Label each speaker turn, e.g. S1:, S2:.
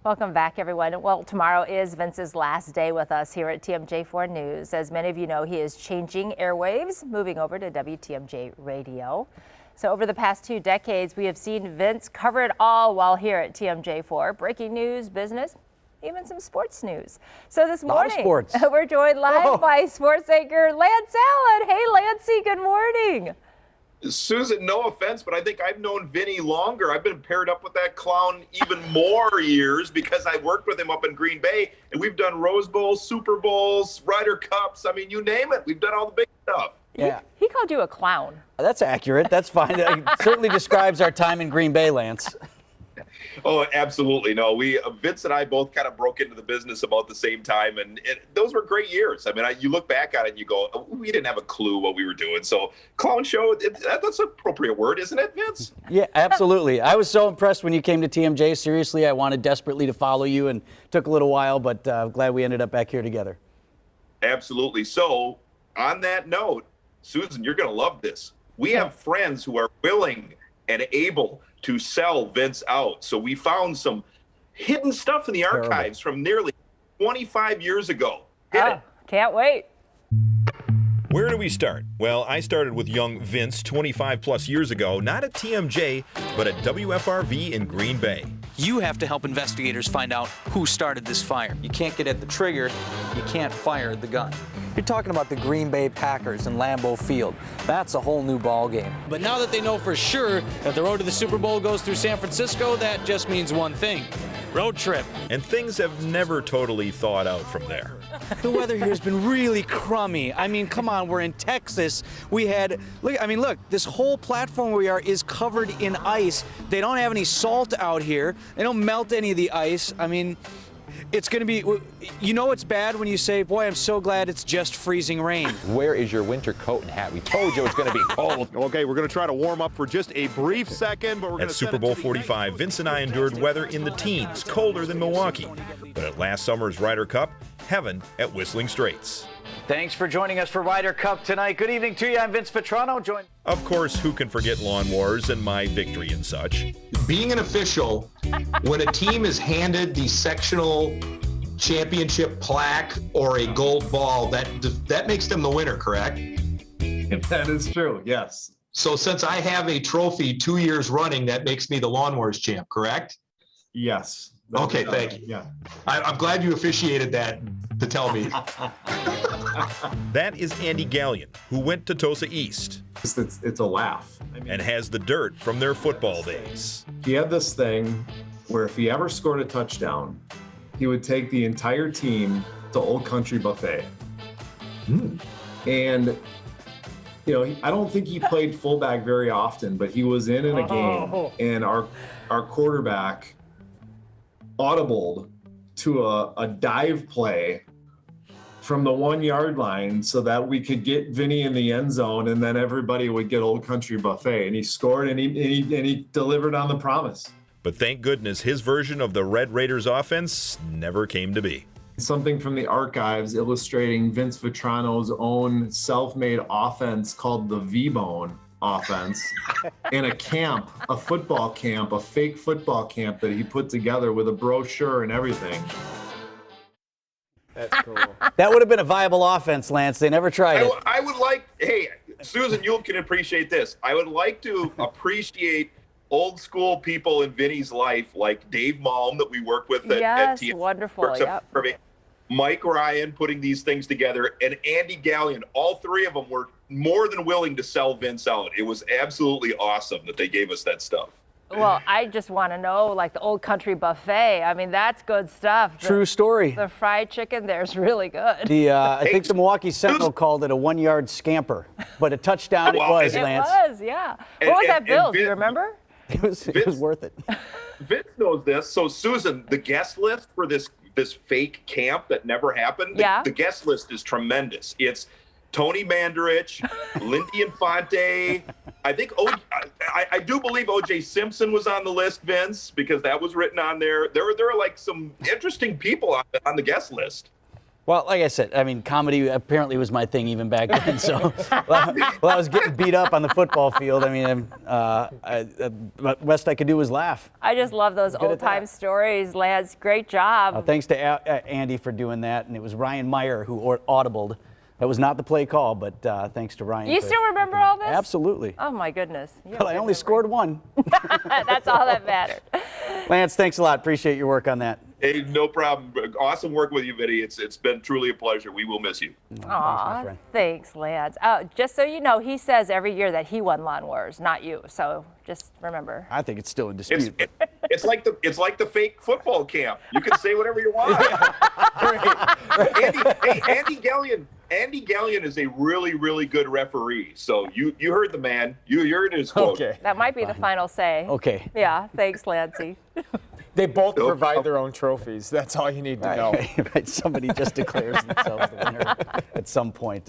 S1: Welcome back, everyone. Well, tomorrow is Vince's last day with us here at TMJ4 News. As many of you know, he is changing airwaves, moving over to WTMJ Radio. So over the past 2 decades, we have seen Vince cover it all while here at TMJ4. Breaking news, business, even some sports news. So this morning, we're joined live by sports anchor Lance Allan. Hey, Lancey, good morning.
S2: Susan, no offense, but I think I've known Vinny longer. I've been paired up with that clown even more years because I worked with him up in Green Bay, and we've done Rose Bowls, Super Bowls, Ryder Cups. I mean, you name it. We've done all the big stuff.
S3: Yeah.
S1: He called you a clown.
S3: That's accurate. That's fine. It certainly describes our time in Green Bay, Lance.
S2: Oh, absolutely. No, Vince and I both kind of broke into the business about the same time, and those were great years. I mean, you look back at it and you go, oh, we didn't have a clue what we were doing. So clown show, that's an appropriate word, isn't it, Vince?
S3: Yeah, absolutely. I was so impressed when you came to TMJ. Seriously, I wanted desperately to follow you, and took a little while, but glad we ended up back here together.
S2: Absolutely. So on that note, Susan, you're going to love this. We have friends who are willing and able to sell Vince out. So we found some hidden stuff in the archives from nearly 25 years ago.
S1: Can't wait.
S4: Where do we start? Well, I started with young Vince 25 plus years ago, not at TMJ, but at WFRV in Green Bay.
S5: You have to help investigators find out who started this fire. You can't get at the trigger, you can't fire the gun.
S6: You're talking about the Green Bay Packers and Lambeau Field. That's a whole new ball game.
S5: But now that they know for sure that the road to the Super Bowl goes through San Francisco, that just means one thing: road trip.
S4: And things have never totally thawed out from there.
S5: The weather here has been really crummy. I mean, come on, we're in Texas. Look, this whole platform where we are is covered in ice. They don't have any salt out here. They don't melt any of the ice. I mean, it's going to be, you know, it's bad when you say, boy, I'm so glad it's just freezing rain.
S7: Where is your winter coat and hat? We told you it's going to be cold.
S8: Okay, we're going to try to warm up for just a brief second, but we're going to
S4: At Super Bowl 45, Vince and I endured weather in the teens, colder than Milwaukee. But at last summer's Ryder Cup, heaven at Whistling Straits.
S3: Thanks for joining us for Ryder Cup tonight. Good evening to you. I'm Vince Vitrano.
S4: Of course, who can forget lawn wars and my victory and such?
S9: Being an official, when a team is handed the sectional championship plaque or a gold ball, that makes them the winner, correct?
S10: That is true, yes.
S9: So since I have a trophy 2 years running, that makes me the Lawn Wars champ, correct?
S10: Yes.
S9: Okay, thank you.
S10: Yeah.
S9: I'm glad you officiated that to tell me.
S4: That is Andy Gallion, who went to Tosa East.
S10: It's a laugh.
S4: And has the dirt from their football days.
S10: He had this thing where if he ever scored a touchdown, he would take the entire team to Old Country Buffet. And, you know, I don't think he played fullback very often, but he was in a game, and our quarterback audibled to a dive play from the 1 yard line so that we could get Vinny in the end zone, and then everybody would get Old Country Buffet. And he scored, and he delivered on the promise.
S4: But thank goodness his version of the Red Raiders offense never came to be.
S10: Something from the archives illustrating Vince Vitrano's own self-made offense called the V-Bone offense in a football camp, a fake football camp that he put together with a brochure and everything.
S3: That's cool. That would have been a viable offense, Lance. They never tried it.
S2: I would like, hey, Susan, you can appreciate this. I would like to appreciate old school people in Vinny's life, like Dave Malm that we work with at TM.
S1: Wonderful. Yep.
S2: Mike Ryan putting these things together, and Andy Gallion. All three of them were more than willing to sell Vince out. It was absolutely awesome that they gave us that stuff.
S1: Well, I just want to know, like the Old Country Buffet. I mean, that's good stuff.
S3: True story.
S1: The fried chicken there's really good.
S3: I think the Milwaukee Sentinel called it a 1 yard scamper, but a touchdown Lance.
S1: It was, yeah. What was that bill? Do you remember?
S3: It was worth it.
S2: Vince knows this. So, Susan, the guest list for this fake camp that never happened, the guest list is tremendous. It's Tony Mandarich, Lindy Infante. I think I do believe O.J. Simpson was on the list, Vince, because that was written on there. There are like some interesting people on the guest list.
S3: Well, like I said, I mean, comedy apparently was my thing even back then. So while I was getting beat up on the football field, I mean, the best I could do was laugh.
S1: I just love those old-time stories, Lance. Great job.
S3: Thanks to Andy for doing that. And it was Ryan Meyer who audibled. That was not the play call, but thanks to Ryan.
S1: You still remember all this?
S3: Absolutely.
S1: Oh, my goodness.
S3: Well, I only scored one.
S1: That's all that mattered.
S3: Lance, thanks a lot. Appreciate your work on that.
S2: Hey, no problem. Awesome work with you, Vinny. It's been truly a pleasure. We will miss you.
S1: Aw, thanks, Lance. Just so you know, he says every year that he won lawnmowers, not you. So just remember.
S3: I think it's still in dispute.
S2: It's like the fake football camp. You can say whatever you want. Andy Gallion is a really, really good referee. So you heard the man. You heard his quote.
S3: Okay.
S1: That might be the final say.
S3: Okay.
S1: Yeah. Thanks, Lancey.
S11: They both provide their own trophies. That's all you need to know.
S3: Right. Somebody just declares themselves the winner at some point.